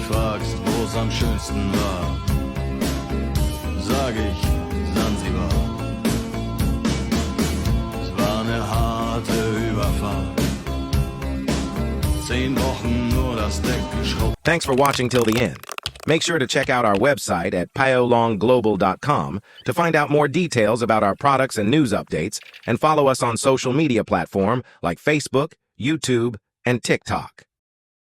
fragst, wo's am schönsten war, sag ich Sansibar. Es war eine harte Überfahrt, 10 Wochen nur das Deck geschrubbt. Thanks for watching till the end. Make sure to check out our website at paolongglobal.com to find out more details about our products and news updates, and follow us on social media platforms like Facebook, YouTube, and TikTok.